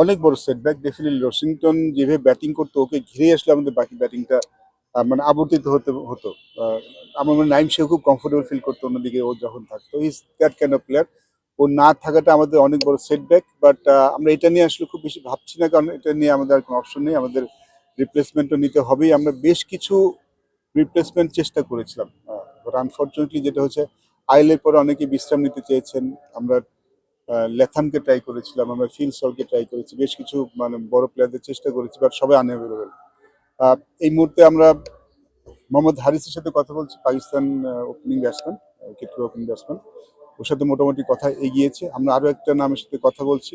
অনেক বড় setback definitely. Washington যেভাবে ব্যাটিং করতো ওকে ঘিরে আসলে আমাদের বাকি ব্যাটিংটা মানে আবর্তিত হতো। আহ, আমার মনে হয় নাইম সেও খুব কমফোর্টেবল ফিল করতো অন্যদিকে ও যখন থাকতো। Is that kind of player. ও না থাকাটা আমাদের অনেক বড় সেটব্যাক, বাট আমরা এটা নিয়ে আসলে খুব বেশি ভাবছি না, কারণ এটা নিয়ে আমাদের আর কোনো অপশন নেই। আমাদের রিপ্লেসমেন্টও নিতে হবেই। আমরা বেশ কিছু রিপ্লেসমেন্ট চেষ্টা করেছিলাম, বাট আনফর্চুনেটলি যেটা হচ্ছে আইলের পরে অনেকে বিশ্রাম নিতে চেয়েছেন। আমরা লেথামকে ট্রাই করেছিলাম, আমরা ফিল সলকে ট্রাই করেছি, বেশ কিছু মানে বড় প্লেয়ারদের চেষ্টা করেছি, বাট সবাই আনঅ্যাভেলেবেল। এই মুহূর্তে আমরা মোহাম্মদ হারিসের সাথে কথা বলছি, Pakistan opening batsman, wicket opening batsman. ওর সাথে মোটামুটি কথা এগিয়েছে। আমরা আরও একটা নামের সাথে কথা বলছি,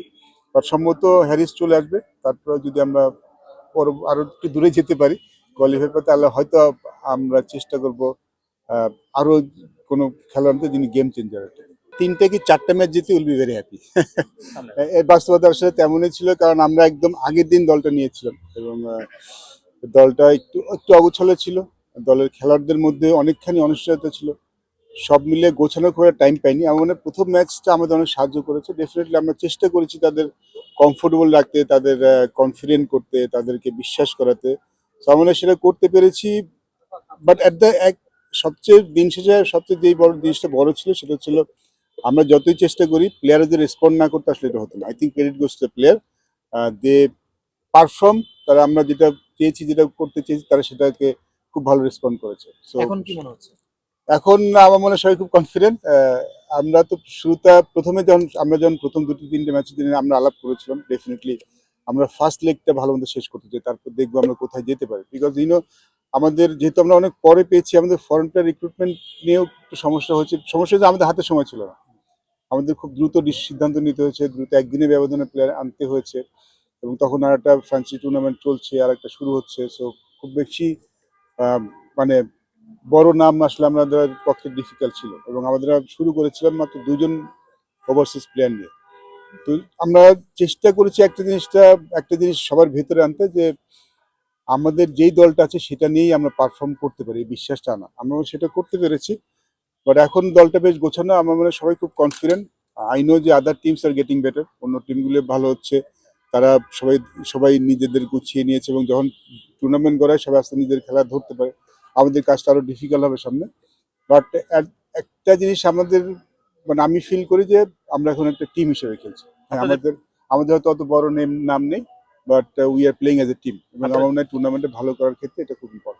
বাট সম্ভবত হ্যারিস চলে আসবে। তারপরে যদি আমরা আরও একটু দূরে যেতে পারি কোয়ালিফাই করতে, তাহলে হয়তো আমরা চেষ্টা করব আরও কোনো খেলোয়াড় আনতে যিনি গেম চেঞ্জার। তিনটে কি চারটে ম্যাচ জিতে উইল বি ভেরি হ্যাপি। এর বাস্তবতা আসলে তেমনই ছিল, কারণ আমরা একদম আগের দিন দলটা নিয়েছিলাম এবং দলটা একটু একটু অগোছালো ছিল। দলের খেলোয়াড়দের মধ্যে অনেকখানি অনিশ্চয়তা ছিল। সব মিলিয়ে গোছানো করে টাইম পাইনি। আমার মনে হয় প্রথম ম্যাচটা আমাদের অনেক সাহায্য করেছে। ডেফিনেটলি আমরা চেষ্টা করেছি তাদের কমফোর্টেবল রাখতে, তাদের কনফিডেন্ট করতে, তাদেরকে বিশ্বাস করাতে। তো আমরা সেটা করতে পেরেছি। বাট অ্যাট দ্য এক সবচেয়ে দিন শেষে সবচেয়ে যেই বড় জিনিসটা বড় ছিল সেটা ছিল আমরা যতই চেষ্টা করি প্লেয়াররা যদি রেসপন্ড না করতে, আসলে এটা হতো না। I think credit goes to player. They perform. তারা আমরা যেটা চেয়েছি, যেটা করতে চেয়েছি, তারা সেটাকে খুব ভালো রেসপন্ড করেছে। সো এখন কি মনে হচ্ছে? এখন আমার মনে হয় সবাই খুব কনফিডেন্ট। আমরা তো শুরুটা প্রথমে যখন প্রথম দুটো তিনটে ম্যাচের দিনে আমরা আলাপ করেছিলাম, ডেফিনেটলি আমরা ফার্স্ট লেগটা ভালো মতো শেষ করতে চাই, তারপর দেখবো আমরা কোথায় যেতে পারি। বিকজ আমাদের যেহেতু আমরা অনেক পরে পেয়েছি, আমাদের ফরেন প্লেয়ার রিক্রুটমেন্ট নিয়েও একটু সমস্যা হচ্ছে। সমস্যা হচ্ছে আমাদের হাতে সময় ছিল না। আমাদের খুব দ্রুত সিদ্ধান্ত নিতে হয়েছে, দ্রুত একদিনের ব্যবধানে প্লেয়ার আনতে হয়েছে, এবং তখন আর একটা ফ্যান্সি টুর্নামেন্ট চলছে, আর একটা শুরু হচ্ছে। সো খুব বেশি মানে বড় নাম আসলে আমাদের পক্ষে ডিফিকাল্ট ছিল, এবং আমাদের শুরু করেছিলাম মাত্র দুজন ওভারসিজ প্লেয়ার নিয়ে। তো আমরা চেষ্টা করেছি একটা জিনিস সবার ভেতরে আনতে, যে আমাদের যেই দলটা আছে সেটা নিয়েই আমরা পারফর্ম করতে পারি, এই বিশ্বাসটা আনা। আমরা সেটা করতে পেরেছি। বাট এখন দলটা বেশ গোছানো, আমার মনে হয় সবাই খুব কনফিডেন্ট। আই নো যে আদার টিমস আর গেটিং বেটার, অন্য টিমগুলো ভালো হচ্ছে। তারা সবাই সবাই নিজেদের গুছিয়ে নিয়েছে, এবং যখন টুর্নামেন্ট গড়ায় সবাই আস্তে নিজেদের খেলা ধরতে পারে। আমাদের কাজটা আরও ডিফিকাল্ট হবে সামনে। বাট একটা জিনিস আমাদের মানে আমি ফিল করি যে আমরা এখন একটা টিম হিসেবে খেলছি। হ্যাঁ, আপনাদের আমাদের আমাদের হয়তো অত বড় নাম নেই, but we are playing as a team, এবং আমার মনে হয় টুর্নামেন্টে ভালো করার ক্ষেত্রে এটা খুব ইম্পর্টেন্ট।